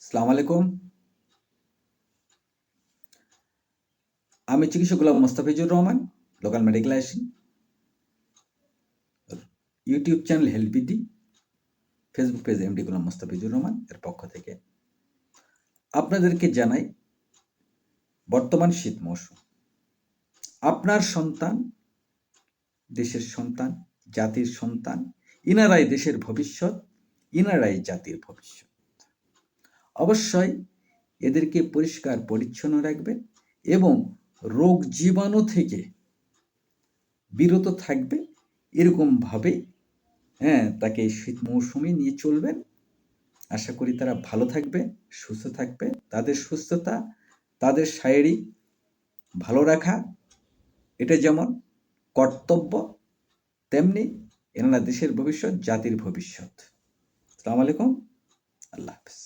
আসসালামু আলাইকুম। আমি চিকিৎসক Golam Mostafizur Rahman, local medical assistant, YouTube channel হেলপিডি, Facebook page MD Golam Mostafizur Rahman এর পক্ষ থেকে আপনাদেরকে জানাই বর্তমান শীত মৌসুম। আপনার সন্তান দেশের সন্তান, জাতির সন্তান, ইনারাই দেশের ভবিষ্যৎ, ইনারাই জাতির ভবিষ্যৎ। অবশ্যই এদেরকে পরিষ্কার পরিচ্ছন্ন রাখবেন এবং রোগ জীবাণু থেকে বিরত থাকবে, এরকমভাবে তাকে শীত মৌসুমে নিয়ে চলবেন। আশা করি তারা ভালো থাকবে, সুস্থ থাকবে। তাদের সুস্থতা, তাদের শারীরিক ভালো রাখা, এটা যেমন কর্তব্য, তেমনি এনারা দেশের ভবিষ্যৎ, জাতির ভবিষ্যৎ। আসসালামু আলাইকুম, আল্লাহ হাফেজ।